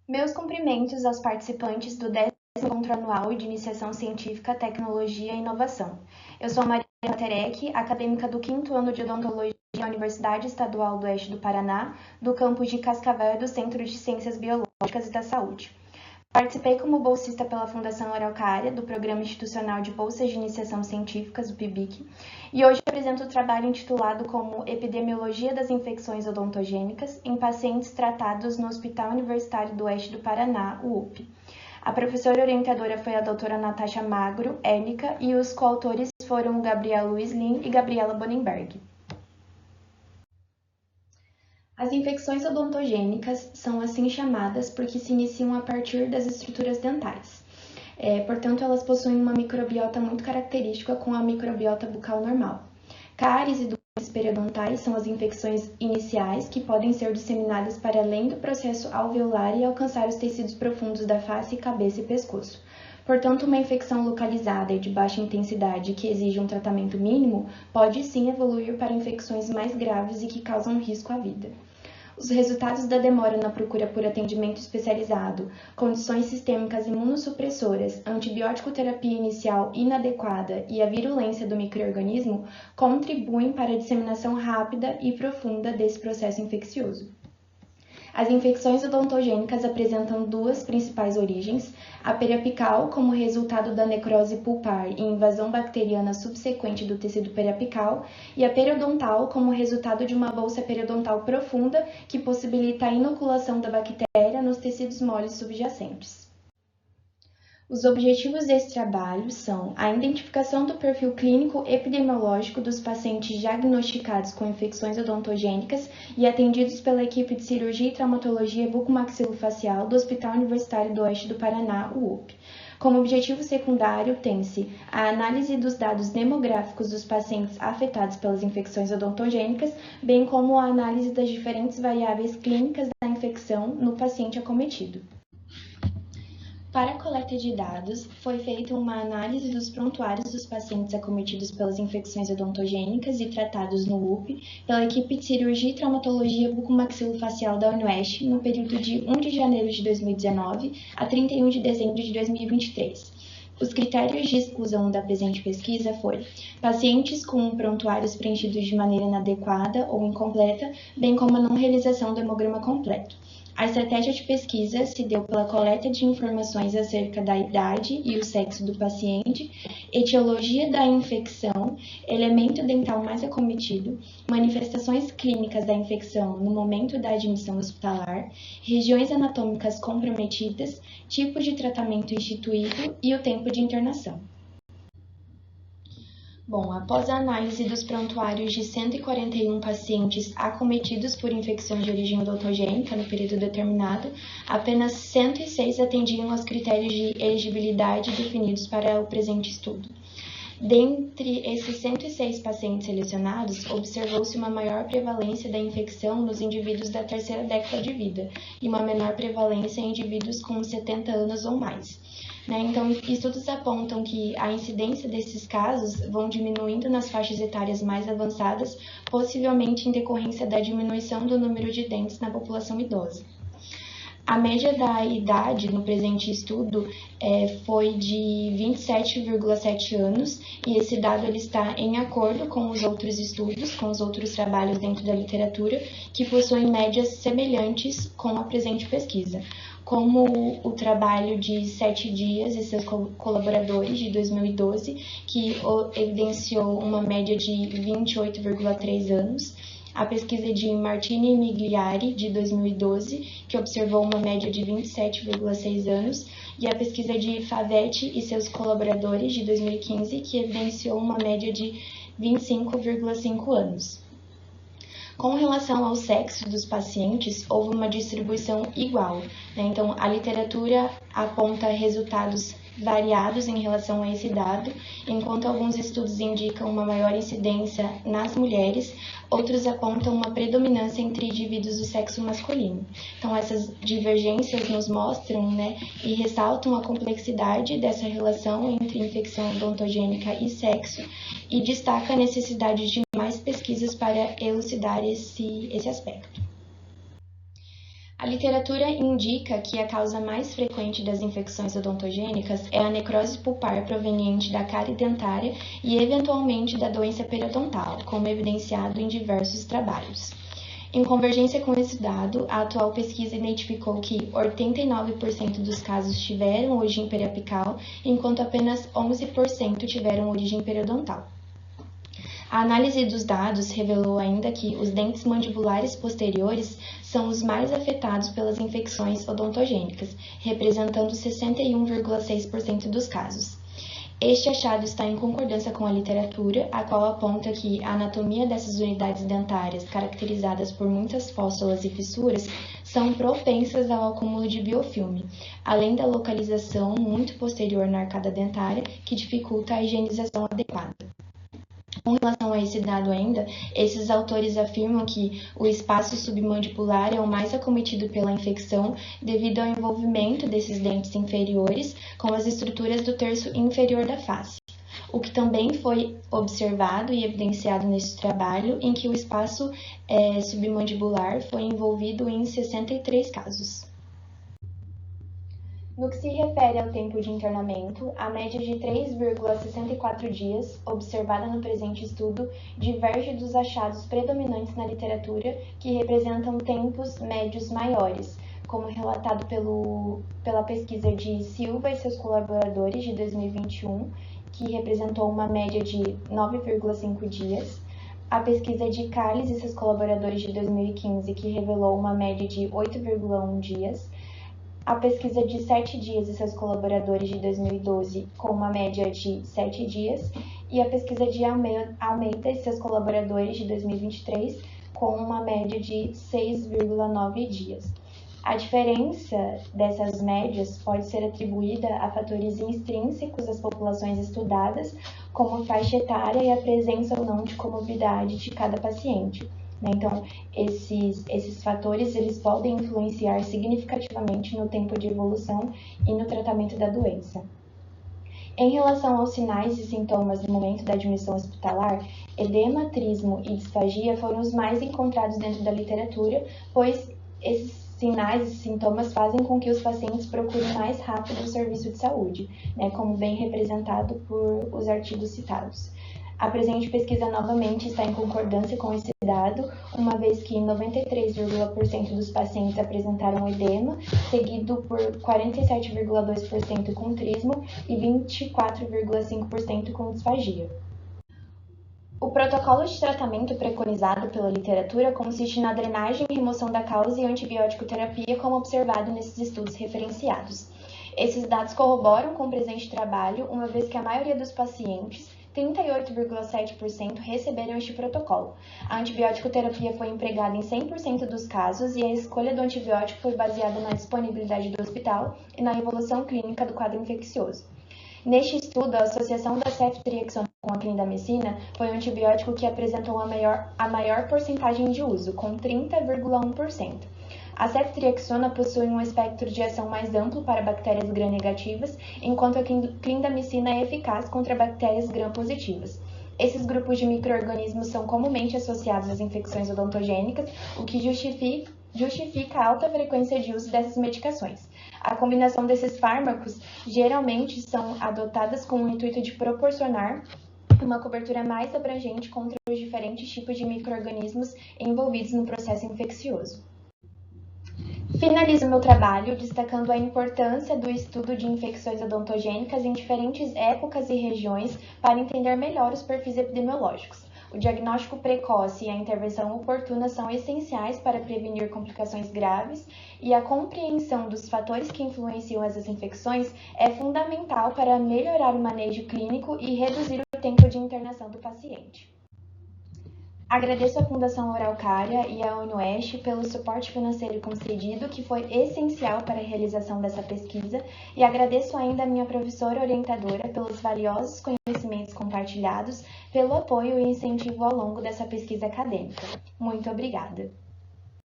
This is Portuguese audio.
Meus cumprimentos aos participantes do 10º Encontro Anual de Iniciação Científica, Tecnologia e Inovação. Eu sou a Maria Terek, acadêmica do 5º ano de Odontologia da Universidade Estadual do Oeste do Paraná, do campus de Cascavel do Centro de Ciências Biológicas e da Saúde. Participei como bolsista pela Fundação Araucária, do Programa Institucional de Bolsas de Iniciação Científicas, o PIBIC, e hoje apresento o trabalho intitulado como Epidemiologia das Infecções Odontogênicas em pacientes tratados no Hospital Universitário do Oeste do Paraná, o UP. A professora orientadora foi a doutora Natasha Magro, Érnica, e os coautores foram o Gabriel Luiz Lin e Gabriela Bonenberg. As infecções odontogênicas são assim chamadas porque se iniciam a partir das estruturas dentais. Portanto, elas possuem uma microbiota muito característica com a microbiota bucal normal. Cáries e doenças periodontais são as infecções iniciais que podem ser disseminadas para além do processo alveolar e alcançar os tecidos profundos da face, cabeça e pescoço. Portanto, uma infecção localizada e de baixa intensidade que exige um tratamento mínimo pode sim evoluir para infecções mais graves e que causam risco à vida. Os resultados da demora na procura por atendimento especializado, condições sistêmicas imunossupressoras, antibiótico-terapia inicial inadequada e a virulência do micro-organismo contribuem para a disseminação rápida e profunda desse processo infeccioso. As infecções odontogênicas apresentam duas principais origens, a periapical como resultado da necrose pulpar e invasão bacteriana subsequente do tecido periapical, e a periodontal como resultado de uma bolsa periodontal profunda que possibilita a inoculação da bactéria nos tecidos moles subjacentes. Os objetivos desse trabalho são a identificação do perfil clínico epidemiológico dos pacientes diagnosticados com infecções odontogênicas e atendidos pela equipe de cirurgia e traumatologia bucomaxilofacial do Hospital Universitário do Oeste do Paraná, o UP. Como objetivo secundário, tem-se a análise dos dados demográficos dos pacientes afetados pelas infecções odontogênicas, bem como a análise das diferentes variáveis clínicas da infecção no paciente acometido. Para a coleta de dados, foi feita uma análise dos prontuários dos pacientes acometidos pelas infecções odontogênicas e tratados no UP pela equipe de cirurgia e traumatologia bucomaxilofacial da UniOeste no período de 1 de janeiro de 2019 a 31 de dezembro de 2023. Os critérios de exclusão da presente pesquisa foram pacientes com prontuários preenchidos de maneira inadequada ou incompleta, bem como a não realização do hemograma completo. A estratégia de pesquisa se deu pela coleta de informações acerca da idade e o sexo do paciente, etiologia da infecção, elemento dental mais acometido, manifestações clínicas da infecção no momento da admissão hospitalar, regiões anatômicas comprometidas, tipo de tratamento instituído e o tempo de internação. Bom, após a análise dos prontuários de 141 pacientes acometidos por infecções de origem odontogênica no período determinado, apenas 106 atendiam aos critérios de elegibilidade definidos para o presente estudo. Dentre esses 106 pacientes selecionados, observou-se uma maior prevalência da infecção nos indivíduos da terceira década de vida e uma menor prevalência em indivíduos com 70 anos ou mais. Então, estudos apontam que a incidência desses casos vão diminuindo nas faixas etárias mais avançadas, possivelmente em decorrência da diminuição do número de dentes na população idosa. A média da idade no presente estudo foi de 27,7 anos e esse dado ele está em acordo com os outros estudos, com os outros trabalhos dentro da literatura, que possuem médias semelhantes com a presente pesquisa, como o trabalho de 7 dias e seus colaboradores de 2012, que evidenciou uma média de 28,3 anos, a pesquisa de Martini e Migliari, de 2012, que observou uma média de 27,6 anos, e a pesquisa de Favetti e seus colaboradores, de 2015, que evidenciou uma média de 25,5 anos. Com relação ao sexo dos pacientes, houve uma distribuição igual, Então, a literatura aponta resultados variados em relação a esse dado, enquanto alguns estudos indicam uma maior incidência nas mulheres, outros apontam uma predominância entre indivíduos do sexo masculino. Então, essas divergências nos mostram, e ressaltam a complexidade dessa relação entre infecção odontogênica e sexo e destaca a necessidade de mais pesquisas para elucidar esse aspecto. A literatura indica que a causa mais frequente das infecções odontogênicas é a necrose pulpar proveniente da cárie dentária e, eventualmente, da doença periodontal, como evidenciado em diversos trabalhos. Em convergência com esse dado, a atual pesquisa identificou que 89% dos casos tiveram origem periapical, enquanto apenas 11% tiveram origem periodontal. A análise dos dados revelou ainda que os dentes mandibulares posteriores são os mais afetados pelas infecções odontogênicas, representando 61,6% dos casos. Este achado está em concordância com a literatura, a qual aponta que a anatomia dessas unidades dentárias, caracterizadas por muitas fóssulas e fissuras, são propensas ao acúmulo de biofilme, além da localização muito posterior na arcada dentária, que dificulta a higienização adequada. Com relação a esse dado ainda, esses autores afirmam que o espaço submandibular é o mais acometido pela infecção devido ao envolvimento desses dentes inferiores com as estruturas do terço inferior da face, o que também foi observado e evidenciado nesse trabalho, em que o espaço submandibular foi envolvido em 63 casos. No que se refere ao tempo de internamento, a média de 3,64 dias, observada no presente estudo, diverge dos achados predominantes na literatura, que representam tempos médios maiores, como relatado pela pesquisa de Silva e seus colaboradores de 2021, que representou uma média de 9,5 dias, a pesquisa de Calles e seus colaboradores de 2015, que revelou uma média de 8,1 dias, a pesquisa de 7 dias e seus colaboradores de 2012, com uma média de 7 dias, e a pesquisa de Almeida e seus colaboradores de 2023, com uma média de 6,9 dias. A diferença dessas médias pode ser atribuída a fatores intrínsecos às populações estudadas, como faixa etária e a presença ou não de comorbidade de cada paciente. Então, esses fatores eles podem influenciar significativamente no tempo de evolução e no tratamento da doença. Em relação aos sinais e sintomas no momento da admissão hospitalar, edema, trismo e disfagia foram os mais encontrados dentro da literatura, pois esses sinais e sintomas fazem com que os pacientes procurem mais rápido o serviço de saúde, como bem representado por os artigos citados. A presente pesquisa novamente está em concordância com esse dado, uma vez que 93,% dos pacientes apresentaram edema, seguido por 47,2% com trismo e 24,5% com disfagia. O protocolo de tratamento preconizado pela literatura consiste na drenagem e remoção da causa e antibiótico terapia, como observado nesses estudos referenciados. Esses dados corroboram com o presente trabalho, uma vez que a maioria dos pacientes, 38,7%, receberam este protocolo. A antibiótico terapia foi empregada em 100% dos casos e a escolha do antibiótico foi baseada na disponibilidade do hospital e na evolução clínica do quadro infeccioso. Neste estudo, a associação da ceftriaxona com a clindamicina foi o antibiótico que apresentou a maior porcentagem de uso, com 30,1%. A ceftriaxona possui um espectro de ação mais amplo para bactérias gram-negativas, enquanto a clindamicina é eficaz contra bactérias gram-positivas. Esses grupos de micro-organismos são comumente associados às infecções odontogênicas, o que justifica a alta frequência de uso dessas medicações. A combinação desses fármacos geralmente são adotadas com o intuito de proporcionar uma cobertura mais abrangente contra os diferentes tipos de micro-organismos envolvidos no processo infeccioso. Finalizo meu trabalho destacando a importância do estudo de infecções odontogênicas em diferentes épocas e regiões para entender melhor os perfis epidemiológicos. O diagnóstico precoce e a intervenção oportuna são essenciais para prevenir complicações graves e a compreensão dos fatores que influenciam essas infecções é fundamental para melhorar o manejo clínico e reduzir o tempo de internação do paciente. Agradeço à Fundação Araucária e à UniOeste pelo suporte financeiro concedido, que foi essencial para a realização dessa pesquisa, e agradeço ainda à minha professora orientadora pelos valiosos conhecimentos compartilhados, pelo apoio e incentivo ao longo dessa pesquisa acadêmica. Muito obrigada!